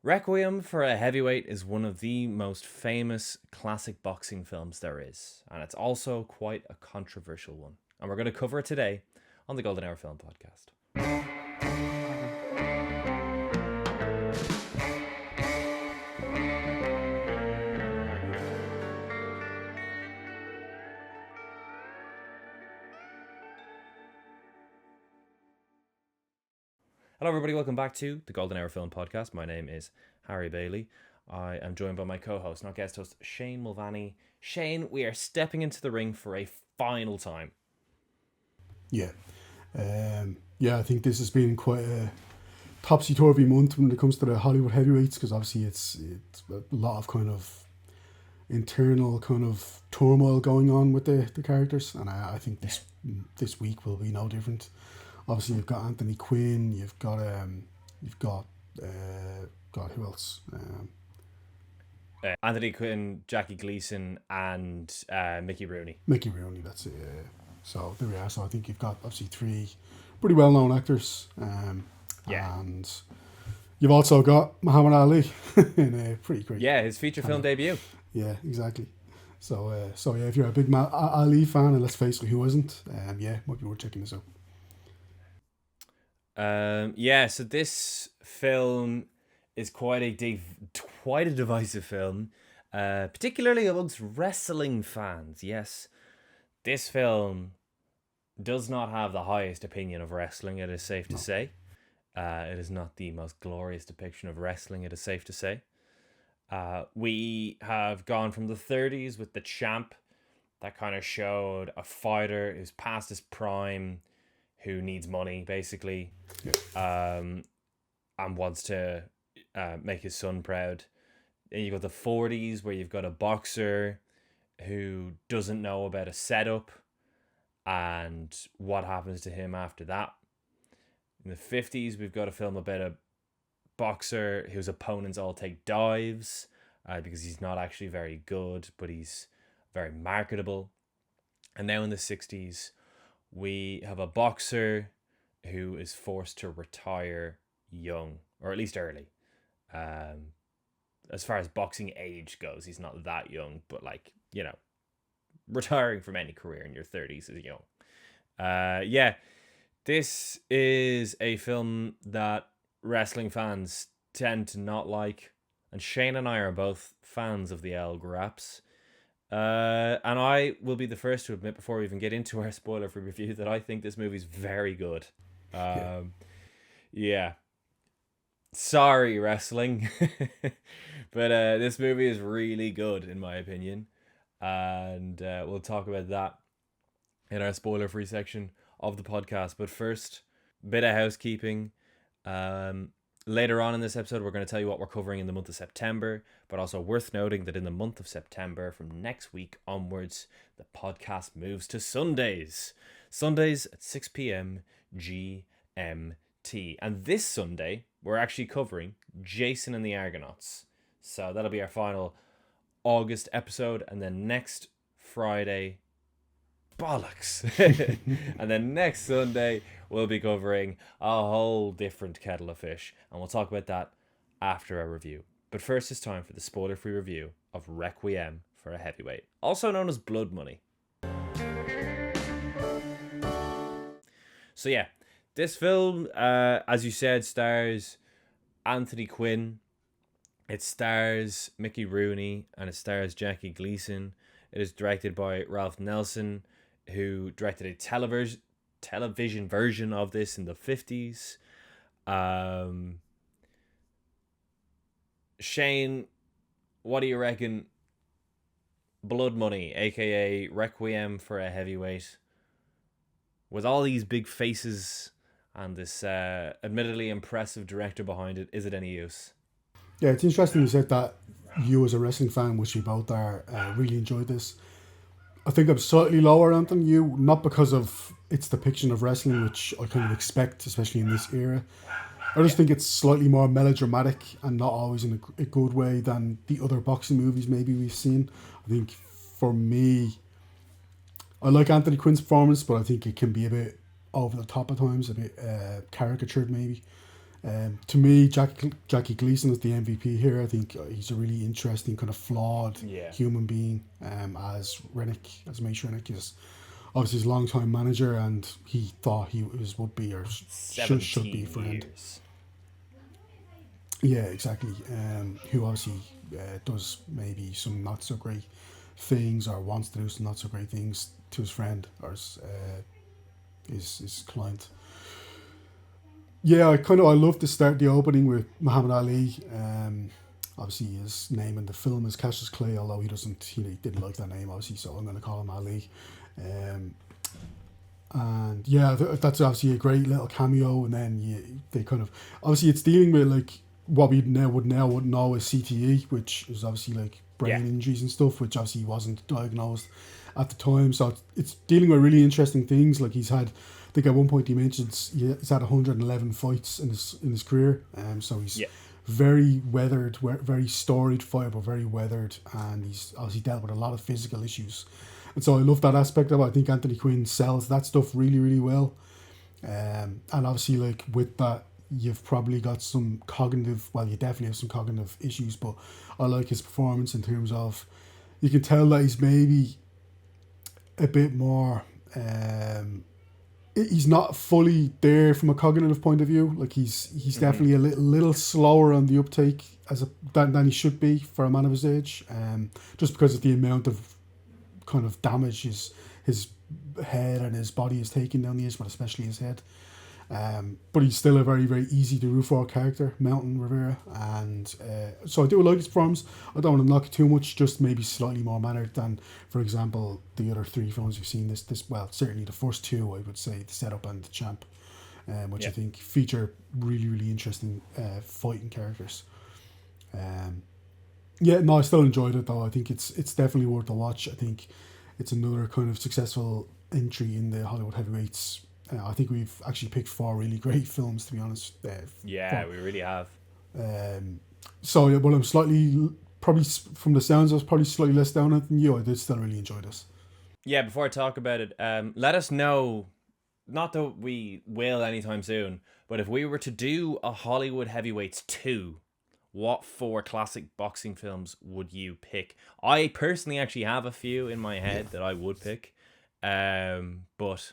Requiem for a Heavyweight is one of the most famous classic boxing films there is, and it's also quite a controversial one. And we're going to cover it today on the Golden Hour Film Podcast. Hello, everybody. Welcome back to the Golden Hour Film Podcast. My name is Harry Bailey. I am joined by my co-host, not guest host, Shane Mulvaney. Shane, we are stepping into the ring for a final time. Yeah. I think this has been quite a topsy-turvy month when it comes to the Hollywood heavyweights, because obviously it's a lot of kind of internal kind of turmoil going on with the characters, and I think this week will be no different. Obviously, you've got Anthony Quinn, you've got God, who else? Anthony Quinn, Jackie Gleason, and Mickey Rooney. Mickey Rooney, that's it. So there we are. So I think you've got obviously three pretty well-known actors. And you've also got Muhammad Ali in a pretty great. Yeah, his feature film debut. Yeah, exactly. So yeah, if you're a big Ali fan, and let's face it, who isn't? Might be worth checking this out. So this film is quite a divisive film, particularly amongst wrestling fans. Yes, this film does not have the highest opinion of wrestling, it is safe to say. It is not the most glorious depiction of wrestling, it is safe to say. We have gone from the 30s with the Champ, that kind of showed a fighter who's past his prime, who needs money, basically, and wants to make his son proud. Then you got the 40s, where you've got a boxer who doesn't know about a setup and what happens to him after that. In the 50s, we've got a film about a boxer whose opponents all take dives because he's not actually very good, but he's very marketable. And now in the 60s, we have a boxer who is forced to retire young, or at least early. As far as boxing age goes, he's not that young, but retiring from any career in your 30s is young. This is a film that wrestling fans tend to not like, and Shane and I are both fans of the El Graps. And I will be the first to admit, before we even get into our spoiler-free review, that I think this movie's very good. Sorry, wrestling. But this movie is really good, in my opinion. And we'll talk about that in our spoiler-free section of the podcast. But first, bit of housekeeping. Later on in this episode, we're going to tell you what we're covering in the month of September, but also worth noting that in the month of September, from next week onwards, the podcast moves to Sundays. Sundays at 6 p.m. GMT. And this Sunday, we're actually covering Jason and the Argonauts. So that'll be our final August episode, and then next Friday, bollocks. And then next Sunday, we'll be covering a whole different kettle of fish, and we'll talk about that after our review. But first, it's time for the spoiler-free review of Requiem for a Heavyweight, also known as Blood Money. So yeah, this film, as you said, stars Anthony Quinn, it stars Mickey Rooney, and it stars Jackie Gleason. It is directed by Ralph Nelson, who directed a television version of this in the 50s. Shane, what do you reckon? Blood Money, aka Requiem for a Heavyweight, with all these big faces and this admittedly impressive director behind it, is it any use? Yeah, it's interesting you said that you as a wrestling fan, which we both are, really enjoyed this. I think I'm slightly lower on than you, not because of its depiction of wrestling, which I kind of expect, especially in this era. I just think it's slightly more melodramatic and not always in a good way than the other boxing movies maybe we've seen. I think for me, I like Anthony Quinn's performance, but I think it can be a bit over the top at times, a bit caricatured maybe. To me, Jackie Gleason is the MVP here. I think he's a really interesting, kind of flawed Yeah. human being. As Mace Rennick is obviously his long-time manager, and he thought he was would be or should be 17 friend. years. Yeah, exactly. Who obviously does maybe some not so great things or wants to do some not so great things to his friend or his client. Yeah, I love to start the opening with Muhammad Ali. Obviously, his name in the film is Cassius Clay, although he didn't like that name, obviously, so I'm going to call him Ali. Um, and yeah, that's obviously a great little cameo. And then they kind of obviously it's dealing with like what we would know as CTE, which is obviously like brain Yeah. injuries and stuff, which obviously wasn't diagnosed at the time. So it's dealing with really interesting things. Like he's had, I think at one point he mentions he's had 111 fights in his career. So he's Yeah. very weathered, very storied fighter, but very weathered, and he's obviously dealt with a lot of physical issues. And so I love that aspect of it. I think Anthony Quinn sells that stuff really, really well. And obviously, like with that, you've probably got some cognitive. Well, you definitely have some cognitive issues, but I like his performance in terms of you can tell that he's maybe a bit more. He's not fully there from a cognitive point of view. Like he's definitely a little slower on the uptake than he should be for a man of his age. Just because of the amount of kind of damage his head and his body is taking down the years, but especially his head. But he's still a very, very easy to root for character, Mountain Rivera, and so I do like his performance. I don't want to knock it too much, just maybe slightly more mannered than, for example, the other three films we've seen. Well, certainly the first two, I would say, the Setup and the Champ, which I think feature really, really interesting fighting characters. Yeah, no, I still enjoyed it though. I think it's definitely worth a watch. I think it's another kind of successful entry in the Hollywood heavyweights. I think we've actually picked four really great films, to be honest. Yeah, we really have. So, yeah, well, I'm probably from the sounds, I was probably slightly less down on it than you. I did still really enjoy this. Yeah, before I talk about it, let us know, not that we will anytime soon, but if we were to do a Hollywood Heavyweights 2, what 4 classic boxing films would you pick? I personally actually have a few in my head that I would pick. But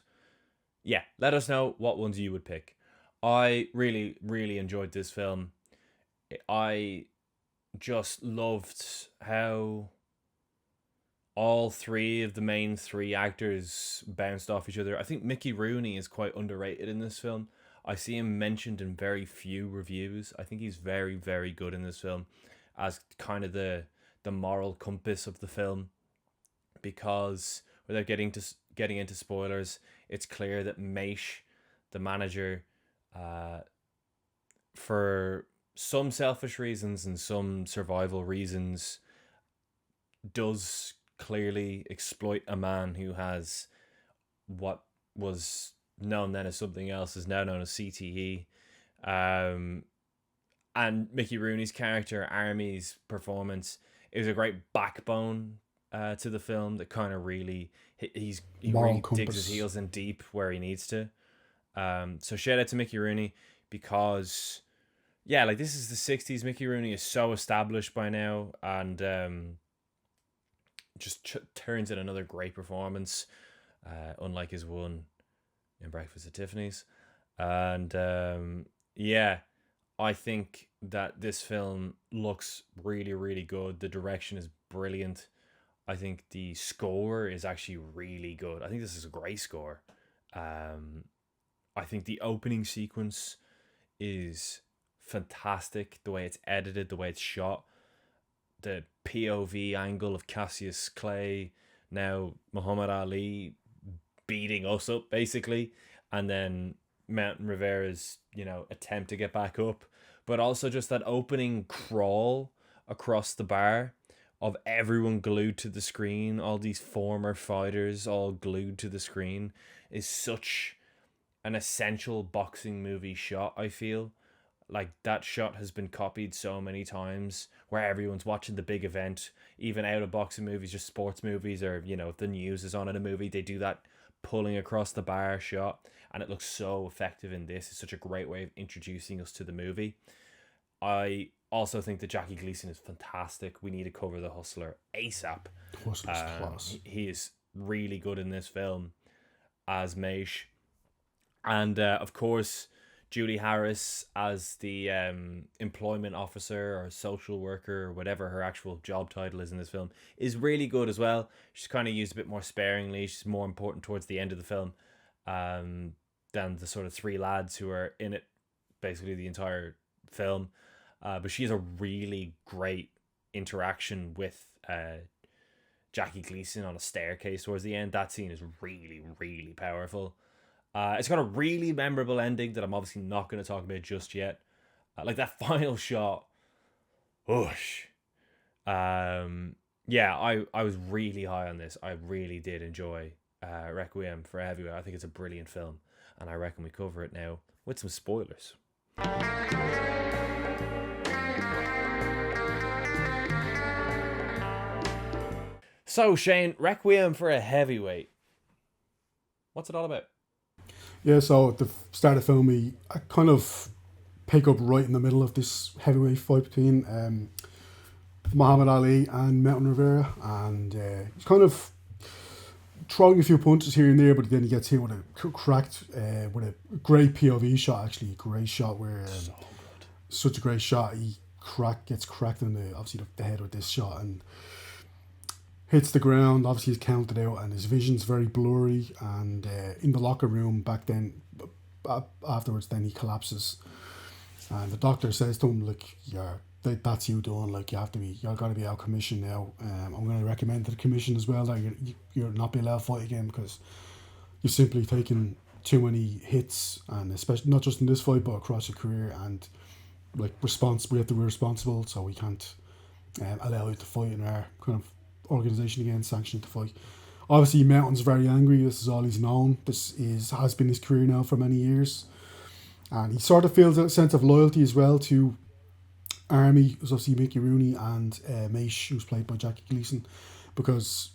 yeah, let us know what ones you would pick. I really, really enjoyed this film. I just loved how all three of the main three actors bounced off each other. I think Mickey Rooney is quite underrated in this film. I see him mentioned in very few reviews. I think he's very, very good in this film as kind of the moral compass of the film, because without getting into spoilers, it's clear that Maish, the manager, for some selfish reasons and some survival reasons, does clearly exploit a man who has what was known then as something else, is now known as CTE. And Mickey Rooney's character, Army's performance, is a great backbone to the film that kind of really he really digs his heels in deep where he needs to. So shout out to Mickey Rooney, because yeah, like this is the 60s. Mickey Rooney is so established by now, and just turns in another great performance, unlike his one in Breakfast at Tiffany's. And yeah, I think that this film looks really, really good. The direction is brilliant. I think the score is actually really good. I think this is a great score. I think the opening sequence is fantastic. The way it's edited, the way it's shot, the POV angle of Cassius Clay, now Muhammad Ali, beating us up basically, and then Mountain Rivera's attempt to get back up, but also just that opening crawl across the bar of everyone glued to the screen, all these former fighters all glued to the screen, is such an essential boxing movie shot. I feel like that shot has been copied so many times, where everyone's watching the big event, even out of boxing movies, just sports movies, or if the news is on in a movie, they do that pulling across the bar shot, and it looks so effective in this. It's such a great way of introducing us to the movie. I also think that Jackie Gleason is fantastic. We need to cover The Hustler ASAP. Hustler's class. He is really good in this film as Maish. And of course, Julie Harris as the employment officer or social worker or whatever her actual job title is in this film is really good as well. She's kind of used a bit more sparingly. She's more important towards the end of the film than the sort of three lads who are in it basically the entire film. But she has a really great interaction with Jackie Gleason on a staircase towards the end. That scene is really, really powerful. It's got a really memorable ending that I'm obviously not going to talk about just yet. Like that final shot. Whoosh. Yeah, I was really high on this. I really did enjoy Requiem for a Heavyweight. I think it's a brilliant film, and I reckon we cover it now with some spoilers. So, Shane, Requiem for a Heavyweight. What's it all about? Yeah, so at the start of the film, I kind of pick up right in the middle of this heavyweight fight between Muhammad Ali and Mountain Rivera, and he's kind of throwing a few punches here and there, but then he gets hit with a cracked, with a great POV shot. Actually, a great shot where So good. such a great shot. He gets cracked in the head with this shot and hits the ground. Obviously, he's counted out, and his vision's very blurry. And in the locker room back then, afterwards, then he collapses, and the doctor says to him, "Look, that's you doing. Like you're got to be out of commission now. I'm going to recommend to the commission as well that you're not be allowed to fight again because you've simply taken too many hits, and especially not just in this fight but across your career. And like we have to be responsible, so we can't allow you to fight in our kind of organisation again, sanctioned to fight." Obviously, Mountain's very angry. This is all he's known. Has been his career now for many years, and he sort of feels a sense of loyalty as well to Army, who's obviously Mickey Rooney, and Maish, who's played by Jackie Gleason, because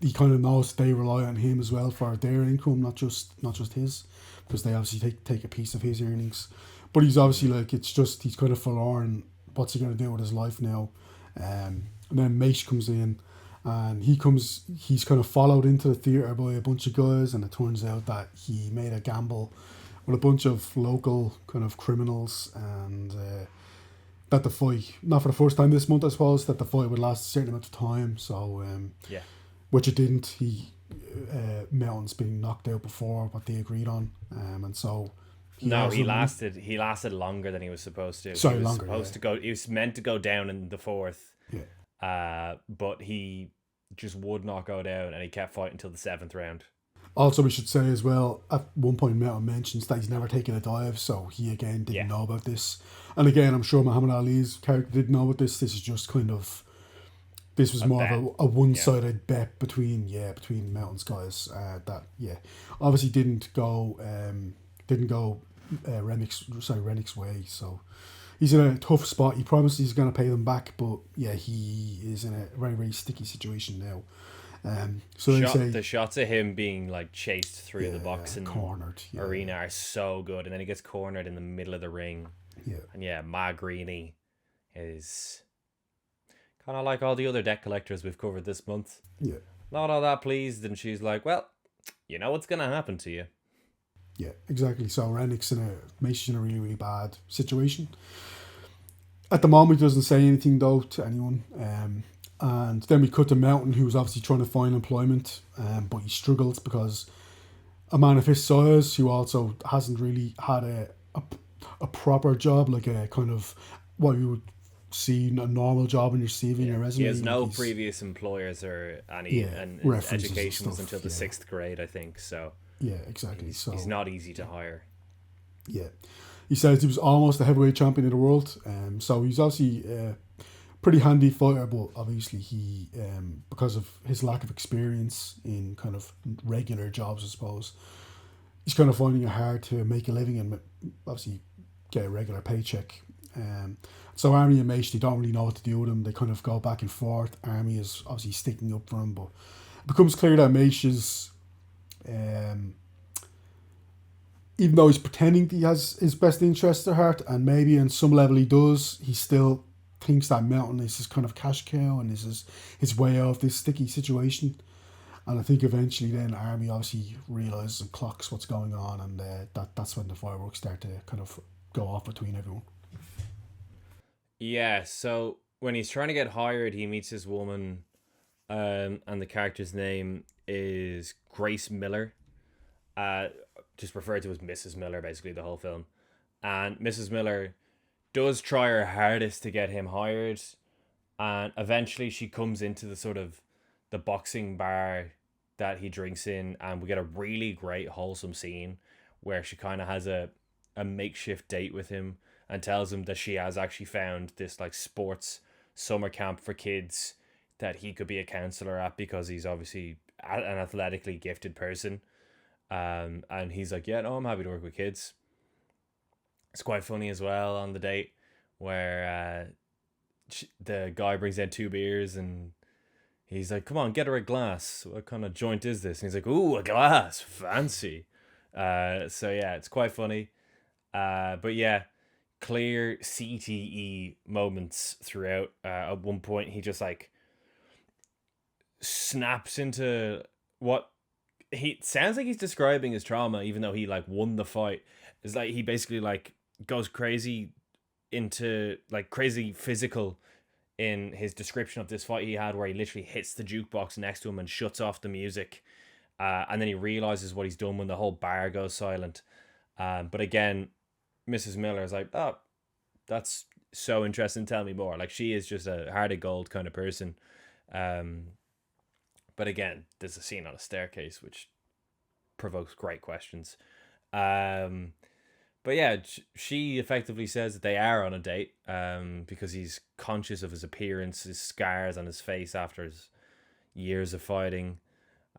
he kind of knows they rely on him as well for their income, not just his, because they obviously take a piece of his earnings. But he's obviously he's kind of forlorn. What's he going to do with his life now? And then Maish comes in, and he's kind of followed into the theatre by a bunch of guys, and it turns out that he made a gamble with a bunch of local kind of criminals, and that the fight, not for the first time this month I suppose, that the fight would last a certain amount of time. So which it didn't. Mountain's been knocked out before what they agreed on, and so he lasted longer than he was supposed to. Sorry, he was longer. Supposed to go. He was meant to go down in the fourth. Yeah. But he just would not go down, and he kept fighting until the 7th round. Also, we should say as well, at one point Mountain mentions that he's never taken a dive, so he again didn't know about this. And again, I'm sure Muhammad Ali's character didn't know about this. This is just kind of, this was more of a one-sided bet between Mountain's guys that obviously didn't go Rennick's way. So he's in a tough spot. He promises he's going to pay them back, but he is in a very, very sticky situation now. So the shots of him being like chased through the boxing cornered arena are so good, and then he gets cornered in the middle of the ring. And Ma Greeny is kind of like all the other debt collectors we've covered this month. Not all that pleased, and she's like, "Well, you know what's gonna happen to you." Yeah, exactly. So Rennick's in a really, really bad situation. At the moment, he doesn't say anything though to anyone. And then we cut to Mountain, who's obviously trying to find employment, but he struggles because a man of his size, who also hasn't really had a proper job, like a kind of what you would see a normal job in your CV and your resume. He has no previous employers or any and his education was until the 6th grade, I think. So exactly. He's not easy to hire. Yeah, he says he was almost a heavyweight champion of the world. So he's obviously pretty handy fighter, but obviously he because of his lack of experience in kind of regular jobs, I suppose, he's kind of finding it hard to make a living and obviously get a regular paycheck. So Army and Maish, they don't really know what to do with him. They kind of go back and forth. Army is obviously sticking up for him, but it becomes clear that Maish is Um, Even though he's pretending he has his best interests at heart, and maybe on some level he does, he still thinks that Mountain is his kind of cash cow and is his way out of this sticky situation. And I think eventually then Army obviously realises and clocks what's going on, and that's when the fireworks start to kind of go off between everyone. Yeah, so when he's trying to get hired, he meets this woman, and the character's name is Grace Miller. Uh, just referred to as Mrs. Miller, basically, the whole film. And Mrs. Miller does try her hardest to get him hired, and eventually she comes into the sort of the boxing bar that he drinks in, and we get a really great wholesome scene where she kind of has a makeshift date with him and tells him that she has actually found this like sports summer camp for kids that he could be a counselor at because he's obviously an athletically gifted person. And he's like, yeah, no, I'm happy to work with kids. It's quite funny as well on the date where the guy brings in 2 beers and he's like, come on, get her a glass. What kind of joint is this? And he's like, ooh, a glass. Fancy. So yeah, it's quite funny. But yeah, clear CTE moments throughout. At one point, he just like snaps into what he sounds like he's describing his trauma, even though he like won the fight. It's like he basically like goes crazy into like crazy physical in his description of this fight he had, where he literally hits the jukebox next to him and shuts off the music. And then he realizes what he's done when the whole bar goes silent. But again, Mrs. Miller is like, oh, that's so interesting. Tell me more. Like, she is just a heart of gold kind of person. But again, there's a scene on a staircase which provokes great questions. But yeah, she effectively says that they are on a date because he's conscious of his appearance, his scars on his face after his years of fighting.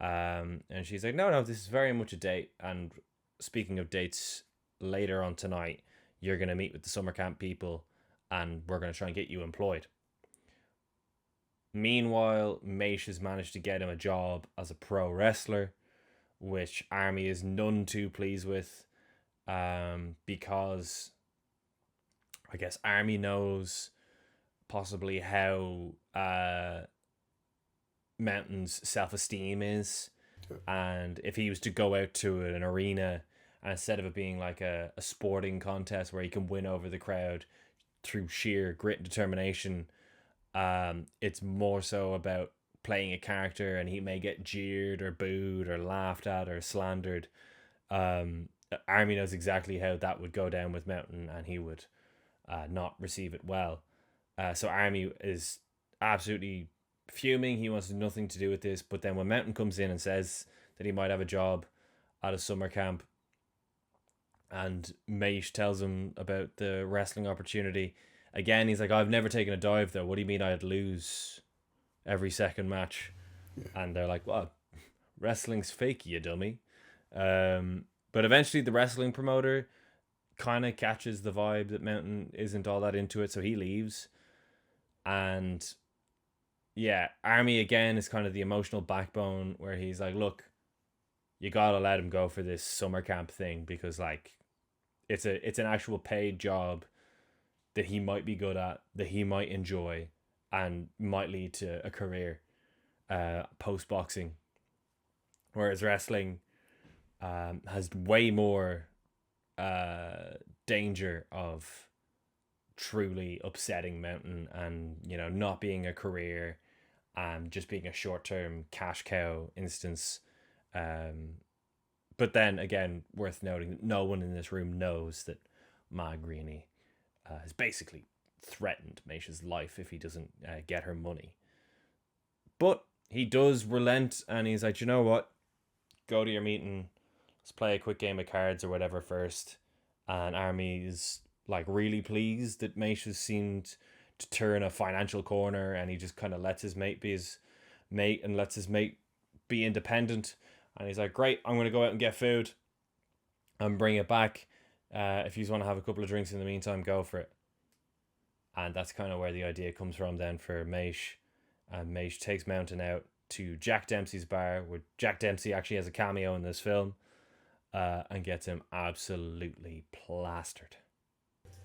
And she's like, no, this is very much a date. And speaking of dates, later on tonight, you're going to meet with the summer camp people and we're going to try and get you employed. Meanwhile, Maish has managed to get him a job as a pro wrestler, which Army is none too pleased with, because I guess Army knows possibly how Mountain's self-esteem is, and if he was to go out to an arena, and instead of it being like a sporting contest where he can win over the crowd through sheer grit and determination, it's more so about playing a character, and he may get jeered or booed or laughed at or slandered. Army knows exactly how that would go down with Mountain, and he would not receive it well. So Army is absolutely fuming. He wants nothing to do with this. But then when Mountain comes in and says that he might have a job at a summer camp, and Maish tells him about the wrestling opportunity, again, he's like, I've never taken a dive though. What do you mean I'd lose every second match? Yeah. And they're like, well, wrestling's fake, you dummy. But eventually the wrestling promoter kind of catches the vibe that Mountain isn't all that into it, so he leaves. And yeah, Army again is kind of the emotional backbone, where he's like, look, you gotta let him go for this summer camp thing, because like it's an actual paid job that he might be good at, that he might enjoy, and might lead to a career post boxing. Whereas wrestling has way more danger of truly upsetting Mountain, and not being a career, and just being a short-term cash cow instance. But then again, worth noting that no one in this room knows that Ma Greeny has basically threatened Maisha's life if he doesn't get her money. But he does relent, and he's like, you know what? Go to your meeting. Let's play a quick game of cards or whatever first. And Army is like really pleased that Maisha seemed to turn a financial corner, and he just kind of lets his mate be his mate and lets his mate be independent. And he's like, great, I'm going to go out and get food and bring it back. If you want to have a couple of drinks in the meantime, go for it. And that's kind of where the idea comes from then for Maish. And Maish takes Mountain out to Jack Dempsey's bar, where Jack Dempsey actually has a cameo in this film, and gets him absolutely plastered.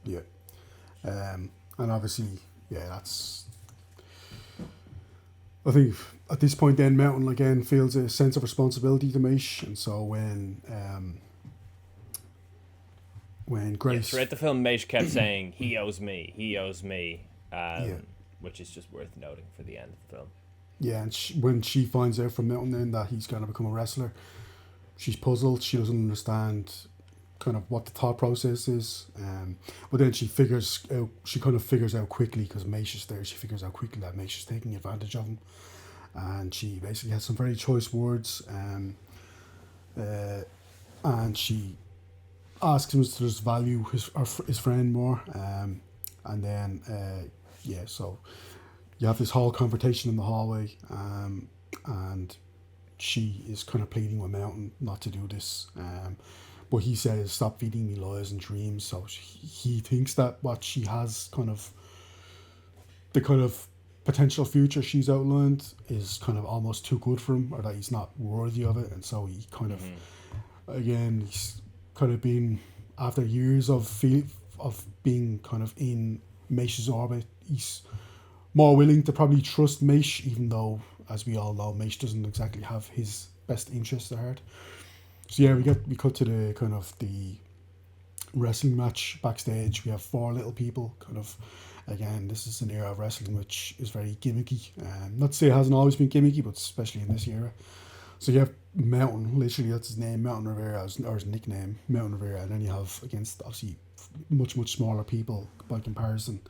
Yeah. And obviously, yeah, that's. I think at this point, then Mountain again feels a sense of responsibility to Mish, and so when Yeah, Grace, throughout the film, Maish kept saying, he owes me, yeah, which is just worth noting for the end of the film. yeah, and when she finds out from Mountain then that he's going to become a wrestler, she's puzzled. She doesn't understand kind of what the thought process is. But then she kind of figures out quickly, because Maish is there, she figures out quickly that Maish is taking advantage of him. And she basically has some very choice words. And she asks him to just value his friend more. And then, so you have this whole confrontation in the hallway. And she is kind of pleading with Mountain not to do this. But he says, stop feeding me lies and dreams. So he thinks that what she has the kind of potential future she's outlined is kind of almost too good for him, or that he's not worthy of it. And so he kind of, again, he's kind of been, after years of being kind of in Maish's orbit, he's more willing to probably trust Maish, even though, as we all know, Maish doesn't exactly have his best interests at heart. So yeah, we cut to the kind of the wrestling match backstage. We have four little people. Kind of, again, this is an era of wrestling which is very gimmicky. Not to say it hasn't always been gimmicky, but especially in this era. So you have Mountain, literally that's his name, Mountain Rivera, or his nickname, Mountain Rivera, and then you have, against obviously much smaller people by comparison.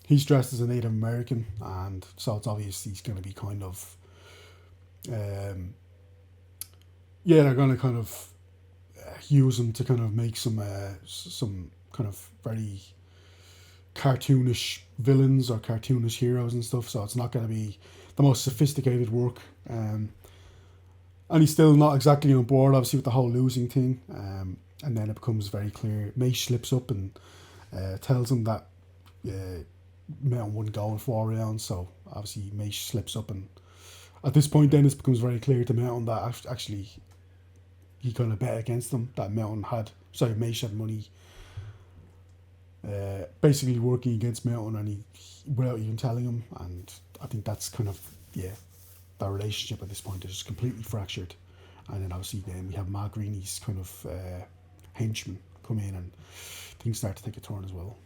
He's dressed as a Native American, and so it's obvious he's going to be kind of, they're going to kind of use him to kind of make some kind of very cartoonish villains or cartoonish heroes and stuff. So it's not going to be the most sophisticated work. And he's still not exactly on board, obviously, with the whole losing thing. And then it becomes very clear. Maish slips up and tells him that Mountain wouldn't go in 4 rounds. So obviously Maish slips up, and at this point then it becomes very clear to Mountain that actually he kind of bet against them, that Maish had money basically working against Mountain, and he without even telling him. And I think that's kind of, their relationship at this point is completely fractured. And then obviously then we have Mark Greeny's kind of henchmen come in, and things start to take a turn as well.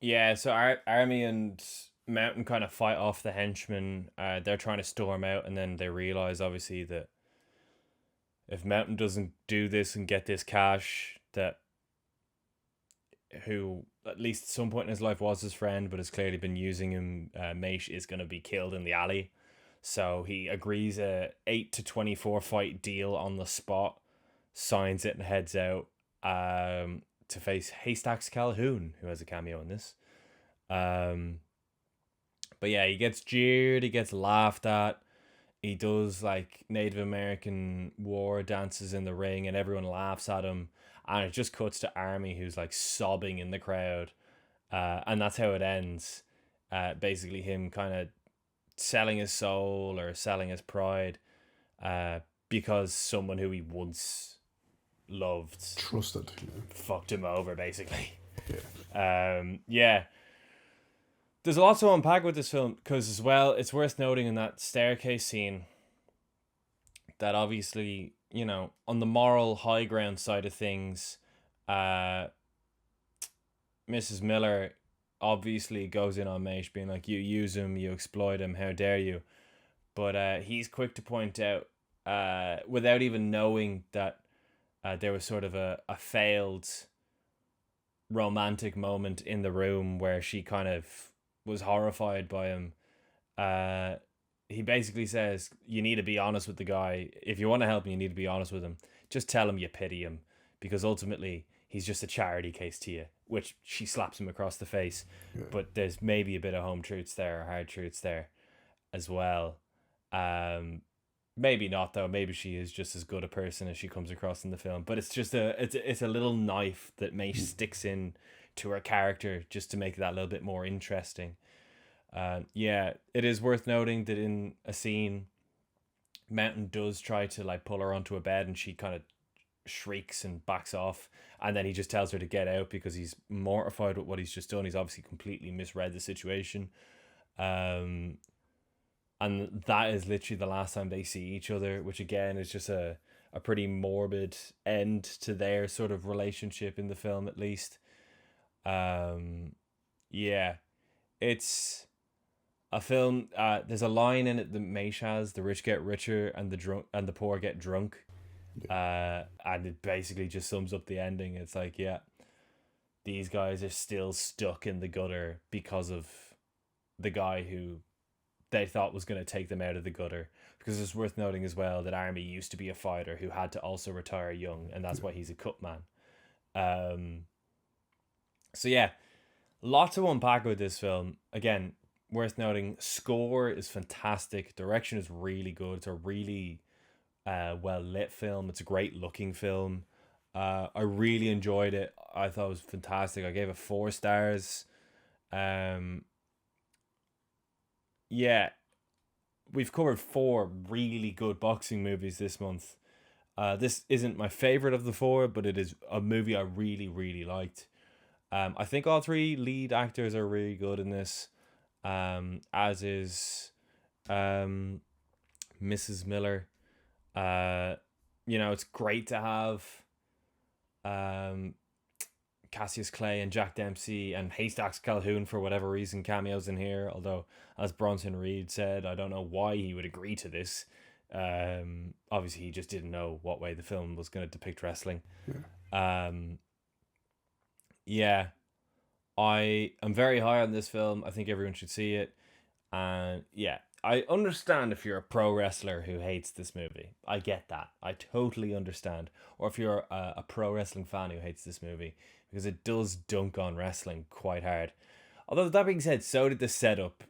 Yeah, so Army and Mountain kind of fight off the henchmen. They're trying to storm out, and then they realize obviously that if Mountain doesn't do this and get this cash, that who at least at some point in his life was his friend but has clearly been using him, Maish, is going to be killed in the alley. So he agrees a 8-24 fight deal on the spot, signs it, and heads out to face Haystacks Calhoun, who has a cameo in this. But yeah, he gets jeered, he gets laughed at. He does like Native American war dances in the ring, and everyone laughs at him. And it just cuts to Army, who's like sobbing in the crowd. And that's how it ends. Basically him kind of selling his soul or selling his pride because someone who he once loved, trusted, fucked him over, basically. Yeah. There's a lot to unpack with this film, because as well, it's worth noting in that staircase scene that obviously, on the moral high ground side of things, Mrs. Miller obviously goes in on Maish, being like, you use him, you exploit him, how dare you. But he's quick to point out, without even knowing that there was sort of a failed romantic moment in the room where she kind of was horrified by him. He basically says, you need to be honest with the guy. If you want to help him, you need to be honest with him. Just tell him you pity him, because ultimately he's just a charity case to you, which she slaps him across the face. But there's maybe a bit of home truths there, or hard truths there as well. Maybe not though. Maybe she is just as good a person as she comes across in the film. But it's just it's a little knife that Maish sticks in to her character just to make that a little bit more interesting. Yeah, it is worth noting that in a scene, Mountain does try to like pull her onto a bed, and she kind of shrieks and backs off, and then he just tells her to get out because he's mortified with what he's just done. He's obviously completely misread the situation. Um, and that is literally the last time they see each other, which again is just a pretty morbid end to their sort of relationship in the film, at least. Um, yeah, it's a film. There's a line in it that Maish has: "The rich get richer, and the poor get drunk." And it basically just sums up the ending. It's like, yeah, these guys are still stuck in the gutter because of the guy who they thought was going to take them out of the gutter. Because it's worth noting as well that Army used to be a fighter who had to also retire young, and that's why he's a cut man. So yeah, lot to unpack with this film. Again, worth noting, score is fantastic. Direction is really good. It's a really well lit film. It's a great looking film. I really enjoyed it. I thought it was fantastic. I gave it 4 stars. Yeah, we've covered 4 really good boxing movies this month. This isn't my favorite of the 4, but it is a movie I really, really liked. I think all 3 lead actors are really good in this, as is Mrs. Miller. It's great to have Cassius Clay and Jack Dempsey and Haystacks Calhoun, for whatever reason, cameos in here. Although, as Bronson Reed said, I don't know why he would agree to this. Obviously, he just didn't know what way the film was going to depict wrestling. Yeah, I am very high on this film. I think everyone should see it. And yeah, I understand if you're a pro wrestler who hates this movie. I get that. I totally understand. Or if you're a pro wrestling fan who hates this movie, because it does dunk on wrestling quite hard. Although that being said, so did the setup.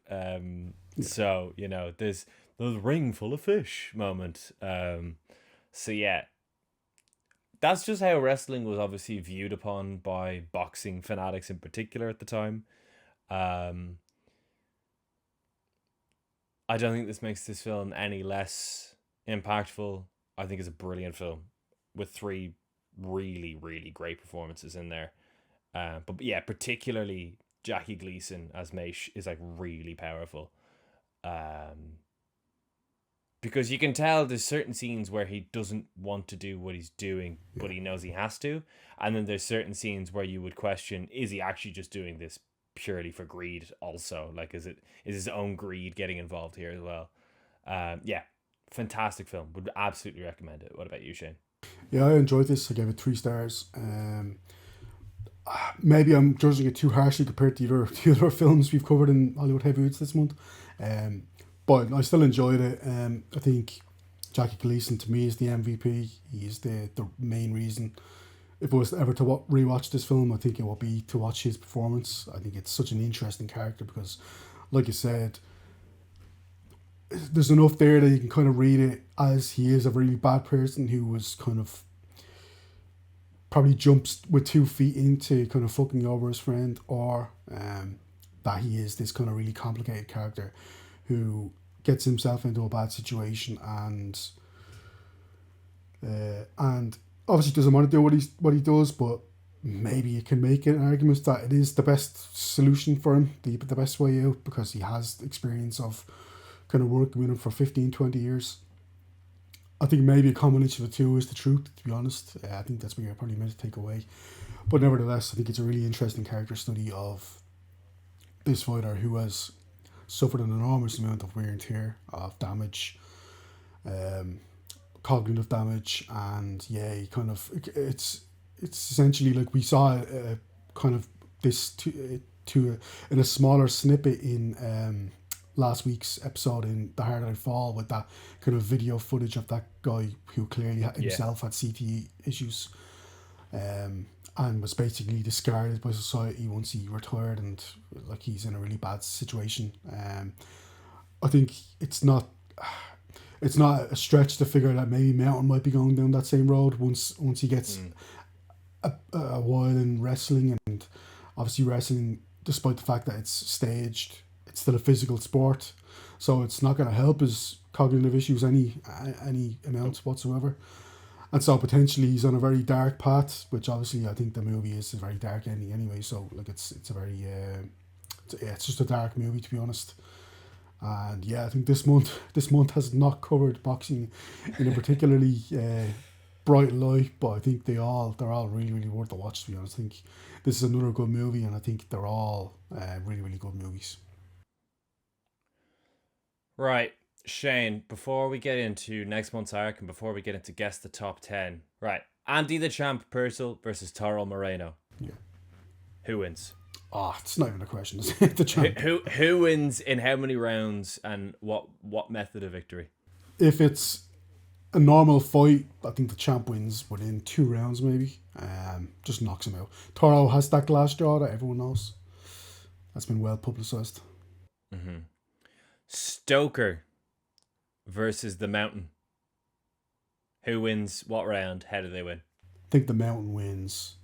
So there's the ring full of fish moment. So yeah, that's just how wrestling was obviously viewed upon by boxing fanatics in particular at the time. I don't think this makes this film any less impactful. I think it's a brilliant film with 3 really, really great performances in there. But yeah, particularly Jackie Gleason as Maish is like really powerful. Because you can tell there's certain scenes where he doesn't want to do what he's doing, but he knows he has to. And then there's certain scenes where you would question, is he actually just doing this purely for greed also? Like, is his own greed getting involved here as well? Yeah, fantastic film. Would absolutely recommend it. What about you, Shane? Yeah, I enjoyed this. I gave it 3 stars. Maybe I'm judging it too harshly compared to the other films we've covered in Hollywood Heavyweights this month. But I still enjoyed it. I think Jackie Gleason to me is the MVP. He is the main reason. If I was ever to rewatch this film, I think it will be to watch his performance. I think it's such an interesting character because, like you said, there's enough there that you can kind of read it as he is a really bad person who was kind of probably jumps with 2 feet into kind of fucking over his friend, or that he is this kind of really complicated character who gets himself into a bad situation and obviously doesn't want to do what he does, but maybe you can make an argument that it is the best solution for him, the best way out, because he has experience of kind of working with him for 15-20 years. I think maybe a combination of the 2 is the truth, to be honest. I think that's what you're probably meant to take away. But nevertheless, I think it's a really interesting character study of this fighter who has suffered an enormous amount of wear and tear, of damage, cognitive damage, and yeah, he kind of it's essentially like we saw kind of this in a smaller snippet in last week's episode in The Harder I Fall, with that kind of video footage of that guy who clearly himself had CTE issues, and was basically discarded by society once he retired, and like he's in a really bad situation. I think it's not a stretch to figure that maybe Mountain might be going down that same road once he gets a while in wrestling, and obviously wrestling, despite the fact that it's staged, it's still a physical sport, so it's not going to help his cognitive issues any amounts whatsoever. And so potentially he's on a very dark path, which obviously I think the movie is a very dark ending anyway. So like it's a very it's just a dark movie, to be honest. And yeah, I think this month has not covered boxing in a particularly bright light, but I think they're all really, really worth the watch, to be honest. I think this is another good movie, and I think they're all really, really good movies. Right, Shane, before we get into next month's arc and before we get into guess the top 10, right, Andy the Champ Purcell versus Toro Moreno. Yeah. Who wins? Oh, it's not even a question, is it? The champ. Who wins in how many rounds and what method of victory? If it's a normal fight, I think the champ wins within 2 rounds, maybe. Just knocks him out. Toro has that glass jaw that everyone knows. That's been well publicised. Mm-hmm. Stoker versus the Mountain. Who wins what round? How do they win? I think the Mountain wins.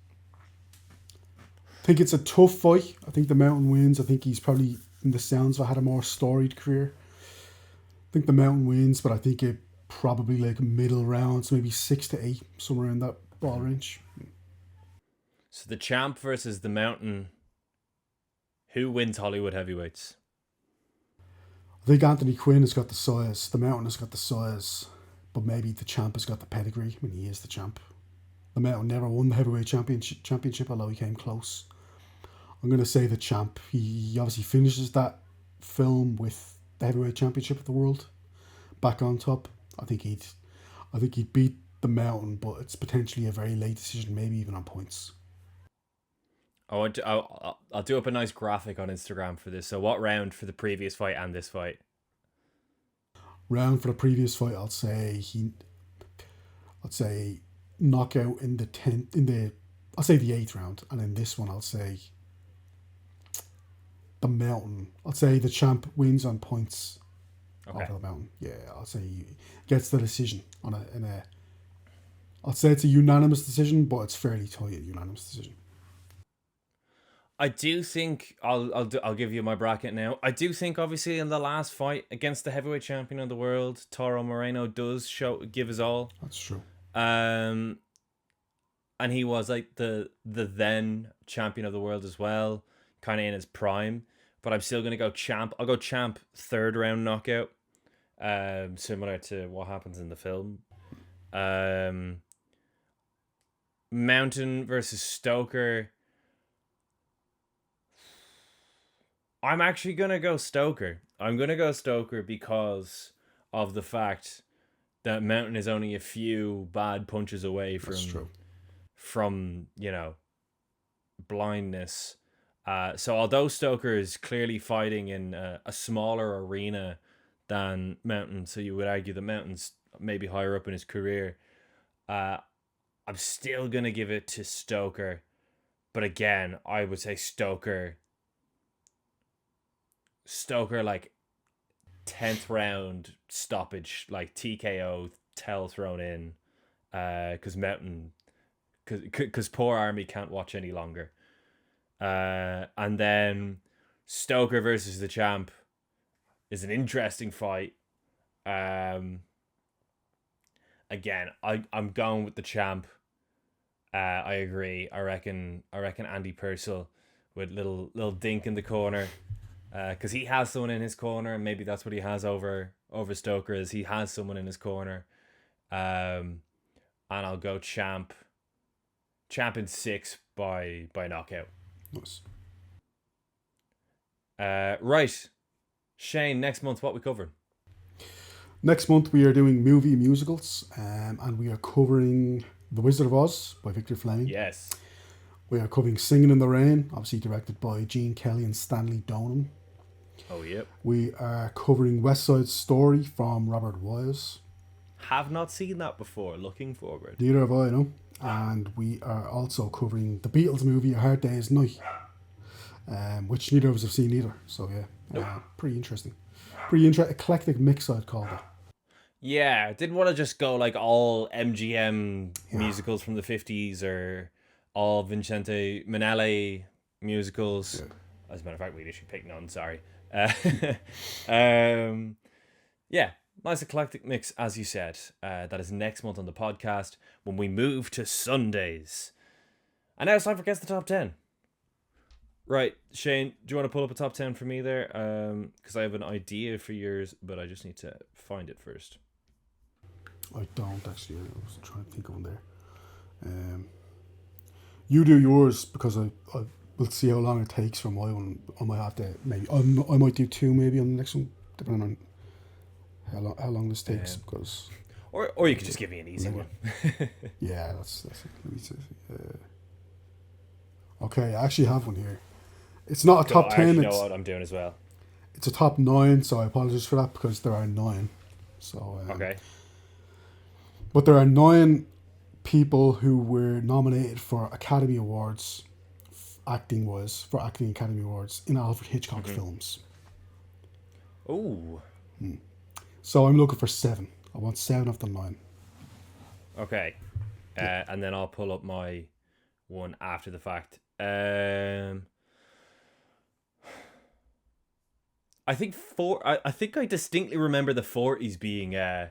I think it's a tough fight. I think the Mountain wins. I think he's probably, in the sounds of it, had a more storied career. I think the Mountain wins, but I think it probably like middle rounds, maybe 6 to 8, somewhere in that ball range. So the Champ versus the Mountain. Who wins Hollywood heavyweights? I think Anthony Quinn has got the size. The Mountain has got the size, but maybe the Champ has got the pedigree when he is the Champ. The Mountain never won the heavyweight championship, although he came close. I'm going to say the Champ. He obviously finishes that film with the heavyweight championship of the world back on top. I think he'd beat the Mountain, but it's potentially a very late decision, maybe even on points. I'll do up a nice graphic on Instagram for this. So what round for the previous fight and this fight? Round for the previous fight, I'd say knockout in the 10th, I'll say the 8th round, and in this one I'll say the Mountain. I'll say the Champ wins on points. Okay. Over the Mountain. Yeah, I'll say he gets the decision I'll say it's a unanimous decision, but it's fairly tight, a unanimous decision. I do think I'll give you my bracket now. I do think obviously in the last fight against the heavyweight champion of the world, Toro Moreno does give his all. That's true. And he was like the then champion of the world as well, kind of in his prime. But I'm still gonna go Champ. I'll go Champ 3rd round knockout, similar to what happens in the film. Mountain versus Stoker. I'm actually going to go Stoker. I'm going to go Stoker because of the fact that Mountain is only a few bad punches away from blindness. So although Stoker is clearly fighting in a smaller arena than Mountain, so you would argue that Mountain's maybe higher up in his career, I'm still going to give it to Stoker. But again, I would say Stoker like 10th round stoppage, like TKO, towel thrown in, because Mountain, because poor Army can't watch any longer. And then Stoker versus the Champ is an interesting fight. Again, I'm going with the Champ. I agree. I reckon Andy Purcell with little dink in the corner. Because he has someone in his corner, and maybe that's what he has over Stoker, is he has someone in his corner. And I'll go Champ in 6 by knockout. Nice. Right, Shane. Next month, what we covering? Next month we are doing movie musicals, and we are covering The Wizard of Oz by Victor Fleming. Yes. We are covering Singing in the Rain, obviously directed by Gene Kelly and Stanley Donen. Oh, yep. We are covering West Side Story from Robert Wise. Have not seen that before. Looking forward. Neither have I, no. And we are also covering the Beatles movie A Hard Day's Night, which neither of us have seen either. So yeah, nope. Pretty interesting. Eclectic mix, I'd call it. Yeah, didn't want to just go like all MGM musicals from the 50s or all Vincente Minnelli musicals. Yeah. As a matter of fact, we literally picked none, sorry. Uh, um, yeah, nice eclectic mix, as you said. That is next month on the podcast when we move to Sundays. And now it's time for Guess the Top 10. Right, Shane, do you want to pull up a top 10 for me there? Because I have an idea for yours, but I just need to find it first. I don't actually. I was trying to think of one there. You do yours because I will see how long it takes for my one. I might have to maybe. I might do two maybe on the next one, depending on how long this takes. Because or you could just give me an easy one. yeah, that's it. Let me see. Okay, I actually have one here. It's not a top 10. I know what I'm doing as well. It's a top 9, so I apologize for that because there are 9. So okay. But there are 9 people who were nominated for Academy Awards, acting Academy Awards in Alfred Hitchcock films. Ooh. So I'm looking for 7. I want 7 of the 9. Okay. And then I'll pull up my one after the fact. I think I think I distinctly remember the 40s being. Am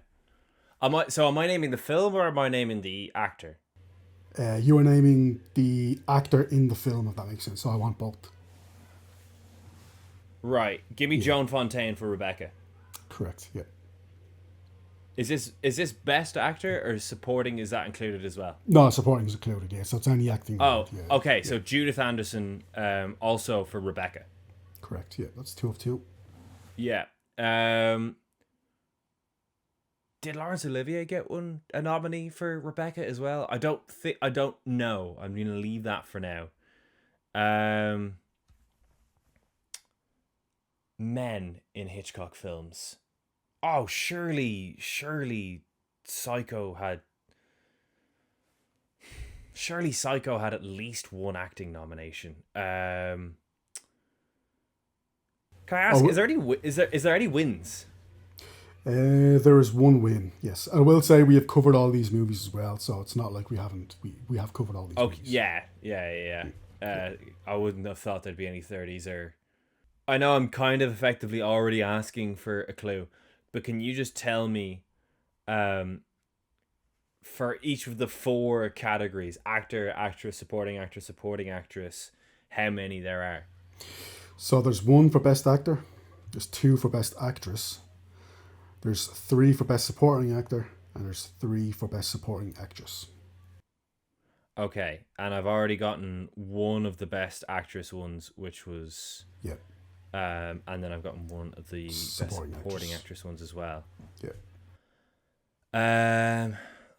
I naming the film or am I naming the actor? You are naming the actor in the film, if that makes sense. So I want both. Right. Give me Joan Fontaine for Rebecca. Correct. Yeah. Is this best actor or supporting? Is that included as well? No, supporting is included. Yeah. So it's any acting. Oh, yeah. okay. So Judith Anderson, also for Rebecca. Correct. Yeah, that's 2 of 2. Yeah. Did Laurence Olivier get a nominee for Rebecca as well? I don't know. I'm gonna leave that for now. Men in Hitchcock films. Oh, surely Psycho had at least one acting nomination. Can I ask? Is there any wins? There is one win, yes. I will say we have covered all these movies as well, so it's not like we haven't. We have covered all these movies. Yeah. I wouldn't have thought there'd be any 30s or... I know I'm kind of effectively already asking for a clue, but can you just tell me, for each of the 4 categories, actor, actress, supporting actress, how many there are? So there's 1 for best actor, there's 2 for best actress, there's 3 for best supporting actor, and there's 3 for best supporting actress. Okay, and I've already gotten 1 of the best actress ones, which was... Yeah. And then I've gotten 1 of the best supporting actress ones as well. Yeah.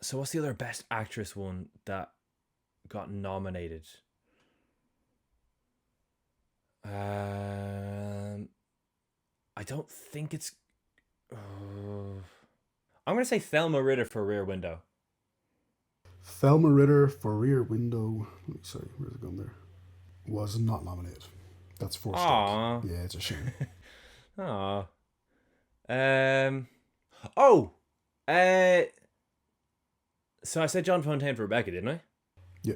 So what's the other best actress one that got nominated? I don't think it's... I'm going to say Thelma Ritter for Rear Window. Thelma Ritter for Rear Window... Sorry, where's it gone there? Was not nominated. That's 4 stars. Yeah, it's a shame. Aww. So I said John Fontaine for Rebecca, didn't I? Yeah.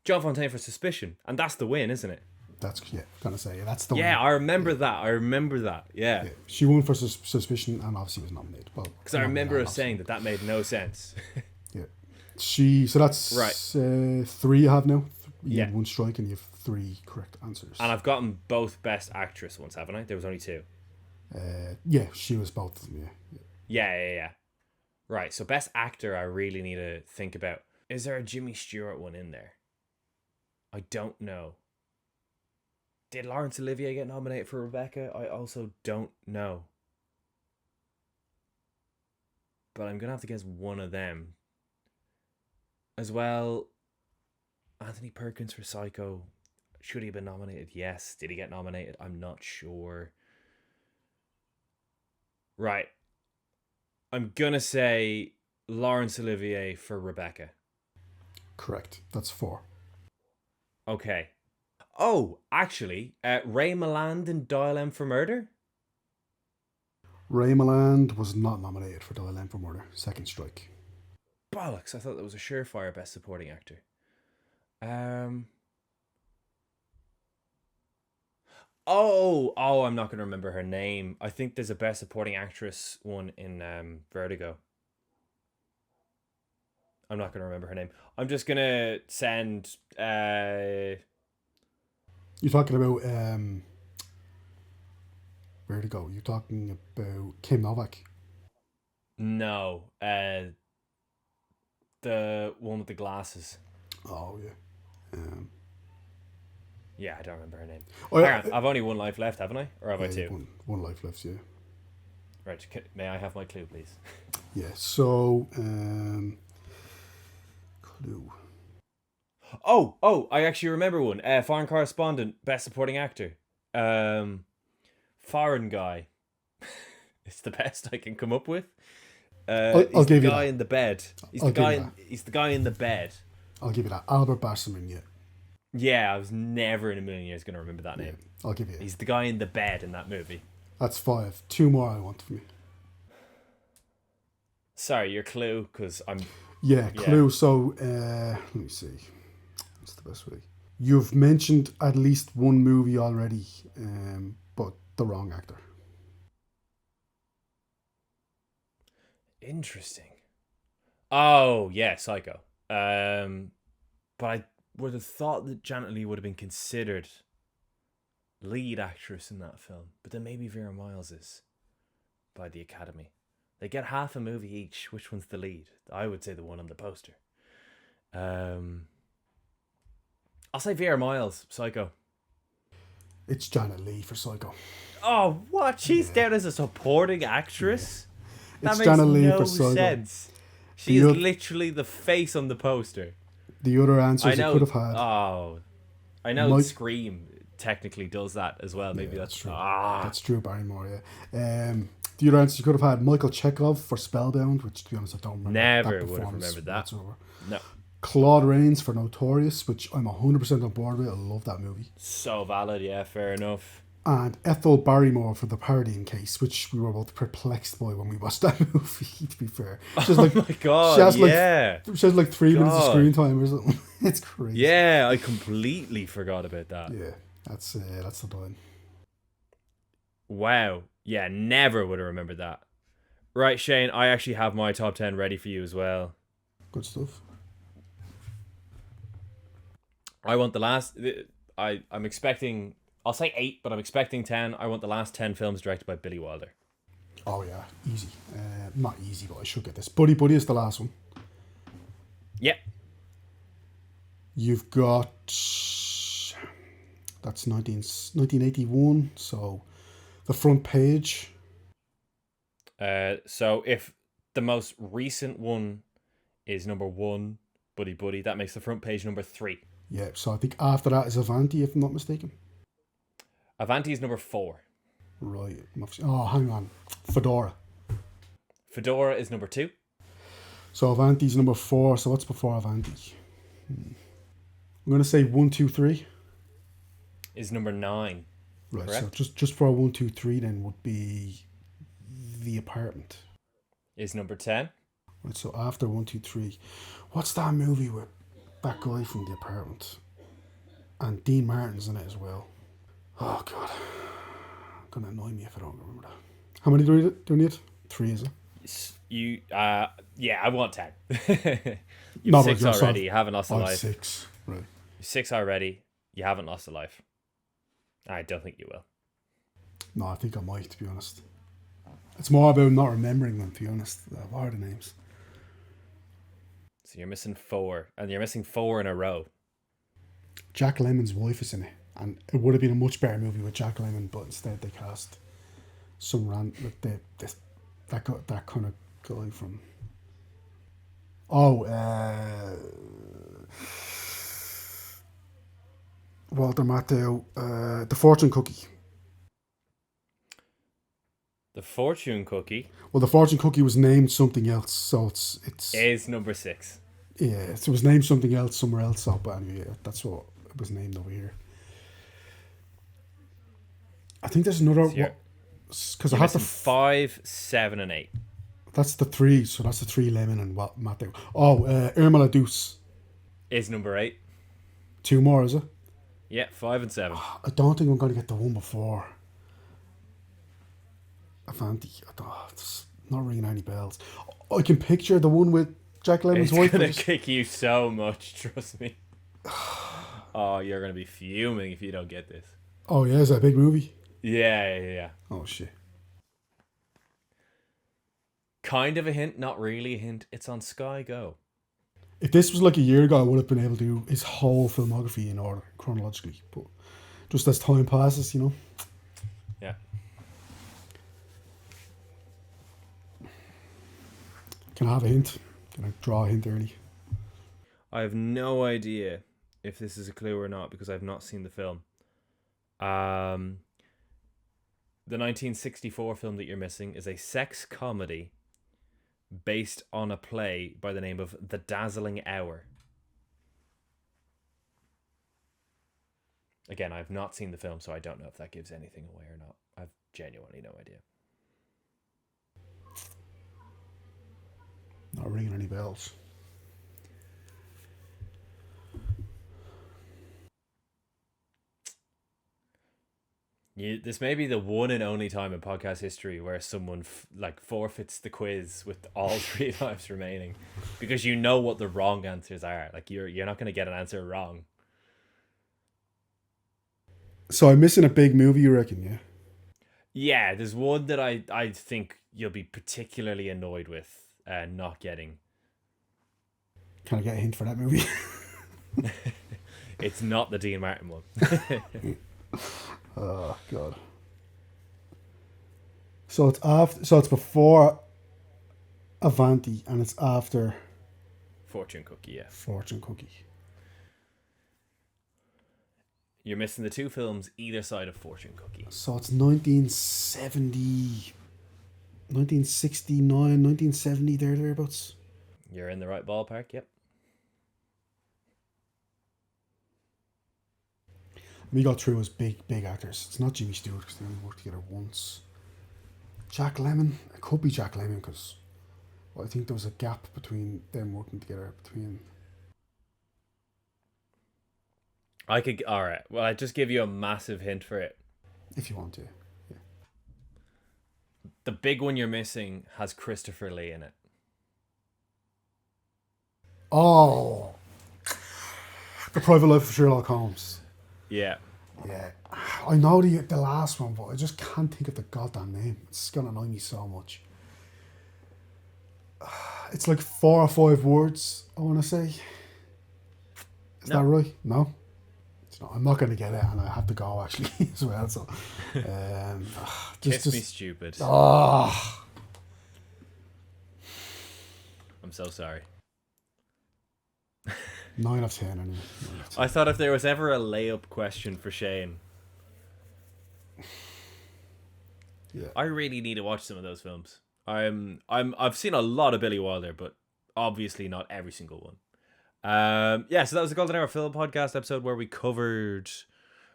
John Fontaine for Suspicion, and that's the win, isn't it? That's gonna say that's the win. Yeah, I remember that. Yeah. She won for Suspicion and obviously was nominated. Well, because I remember us saying that made no sense. Yeah. So that's right. 3 you have now. You have 1 strike and you have 3 correct answers. And I've gotten both best actress ones, haven't I? There was only 2. Yeah, she was both of them. Yeah. Right. So best actor, I really need to think about. Is there a Jimmy Stewart one in there? I don't know. Did Laurence Olivier get nominated for Rebecca? I also don't know. But I'm going to have to guess one of them. As well, Anthony Perkins for Psycho. Should he have been nominated? Yes. Did he get nominated? I'm not sure. Right. I'm going to say Laurence Olivier for Rebecca. Correct. That's 4. Okay. Oh, actually, Ray Milland in Dial M for Murder? Ray Milland was not nominated for Dial M for Murder. 2nd strike. Bollocks, I thought that was a surefire best supporting actor. Oh, I'm not going to remember her name. I think there's a Best Supporting Actress one in Vertigo. I'm not going to remember her name. I'm just going to send... You're talking about Vertigo. You're talking about Kim Novak. No. The one with the glasses. Oh yeah. Yeah, I don't remember her name. Oh, Hang on, I've only one life left, haven't I? Or have I two? One life left, yeah. Right, may I have my clue, please? Yeah, so, clue. Oh, I actually remember one. Foreign Correspondent, Best Supporting Actor. Foreign guy. It's the best I can come up with. I'll he's give the you guy that. in the bed. He's I'll the guy. give you He's the guy in the bed. I'll give you that. Albert Basserman, yeah. Yeah, I was never in a million years going to remember that name. I'll give you it. He's the guy in the bed in that movie. That's 5. 2 more I want from you. Sorry, your clue, because I'm... Yeah, clue. So, let me see. What's the best way? You've mentioned at least one movie already, but the wrong actor. Interesting. Oh, yeah, Psycho. But I would have thought that Janet Leigh would have been considered lead actress in that film. But then maybe Vera Miles is by the Academy. They get half a movie each. Which one's the lead? I would say the one on the poster. I'll say Vera Miles, Psycho. It's Janet Leigh for Psycho. Oh, what? She's down as a supporting actress? Yeah. That It's makes Janet Leigh no for Psycho. sense. She is literally the face on the poster. The other answers you could have had. Oh, I know Scream technically does that as well. Maybe that's true. Ah. That's Drew Barrymore, yeah. The other answers you could have had Michael Chekhov for Spellbound, which to be honest I don't remember. Never would have remembered that. Whatsoever. No. Claude Rains for Notorious, which I'm 100% on board with. I love that movie. So valid, yeah, fair enough. And Ethel Barrymore for The Parodying Case, which we were both perplexed by when we watched that movie, to be fair. She's like, oh my God, she has like 3 minutes of screen time or something. It's crazy. Yeah, I completely forgot about that. Yeah, that's the line. Wow. Yeah, never would have remembered that. Right, Shane, I actually have my top 10 ready for you as well. Good stuff. I want the last... I'm expecting... I'll say 8, but I'm expecting 10. I want the last 10 films directed by Billy Wilder. Oh, yeah. Easy. Not easy, but I should get this. Buddy Buddy is the last one. Yep. You've got... That's 1981, so... The Front Page. So if the most recent one is number 1, Buddy Buddy, that makes the Front Page number 3. Yeah, so I think after that is Avanti, if I'm not mistaken. Avanti is number 4. Right. Oh, hang on. Fedora. Fedora is number 2. So Avanti's number 4. So what's before Avanti? I'm going to say 1, 2, 3. Is number 9. Right. Correct? So just for 1, 2, 3 then would be The Apartment. Is number 10. Right. So after 1, 2, 3, what's that movie with that guy from The Apartment? And Dean Martin's in it as well. Oh God. Gonna annoy me if I don't remember that. How many do we need? 3, is it? You yeah, I want 10. You've 6 already. You haven't lost a life. 6, right? 6 already. You haven't lost a life. I don't think you will. No, I think I might, to be honest. It's more about not remembering them, to be honest. What are the names? So you're missing 4, and you're missing 4 in a row. Jack Lemmon's wife is in it, and it would have been a much better movie with Jack Lemmon, but instead they cast some that kind of guy from. Walter Matthau, The Fortune Cookie. The Fortune Cookie. Well, The Fortune Cookie was named something else, so it's is number 6. Yeah, it was named something else somewhere else. So, but anyway, yeah, that's what it was named over here. I think there's another because I have to 5, 7, and 8. That's the 3, so that's the 3 Lemon and Matthau. Oh, Irma La Douce is number 8. 2 more, is it? Yeah, 5 and 7. I don't think I'm going to get the one before Avanti. It's not ringing any bells. I can picture the one with Jack Lemmon's It's wife. gonna kick you so much, trust me. Oh, you're gonna be fuming if you don't get this. Oh yeah, is that a big movie? Yeah. Oh shit. Kind of a hint, not really a hint. It's on Sky Go. If this was like a year ago, I would have been able to do his whole filmography in order, chronologically. But just as time passes, you know. Yeah. Can I have a hint? Can I draw a hint early? I have no idea if this is a clue or not because I've not seen the film. The 1964 film that you're missing is a sex comedy based on a play by the name of The Dazzling Hour. Again, I've not seen the film, so I don't know if that gives anything away or not. I've genuinely no idea. Not ringing any bells. This may be the one and only time in podcast history where someone forfeits the quiz with all 3 lives remaining, because you know what the wrong answers are. Like you're not going to get an answer wrong. So I'm missing a big movie, you reckon? Yeah. Yeah, there's one that I think you'll be particularly annoyed with not getting. Can I get a hint for that movie? It's not the Dean Martin one. Oh god. So it's after. So it's before Avanti, and it's after Fortune Cookie, yeah. Fortune Cookie. You're missing the 2 films either side of Fortune Cookie. So it's 1970, 1969, 1970, thereabouts. You're in the right ballpark, yep. We got through as big actors. It's not Jimmy Stewart because they only worked together once. Jack Lemmon. It could be Jack Lemmon because I think there was a gap between them working together. Alright, well, I just give you a massive hint for it. If you want to. Yeah. The big one you're missing has Christopher Lee in it. Oh. The Private Life of Sherlock Holmes. Yeah. Yeah. I know the last one, but I just can't think of the goddamn name. It's going to annoy me so much. It's like 4 or 5 words, I want to say. Is that right? No? It's not. I'm not going to get it, and I have to go, actually, as well. So, Kiss me stupid. Oh. I'm so sorry. 9 of 10, anyway. I thought if there was ever a layup question for Shane, yeah, I really need to watch some of those films. I've seen a lot of Billy Wilder, but obviously not every single one. So that was the Golden Hour Film Podcast episode where we covered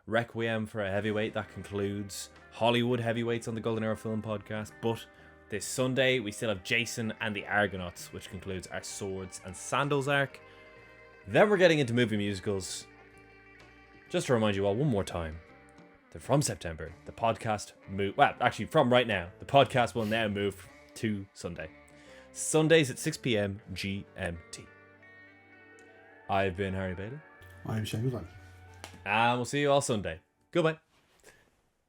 Requiem for a Heavyweight. That concludes Hollywood Heavyweights on the Golden Hour Film Podcast. But this Sunday we still have Jason and the Argonauts, which concludes our Swords and Sandals arc. Then we're getting into movie musicals. Just to remind you all one more time that from September, the podcast from right now, the podcast will now move to Sunday. Sundays at 6 p.m. GMT. I've been Harry Bailey. I'm Shane Gleason. And we'll see you all Sunday. Goodbye.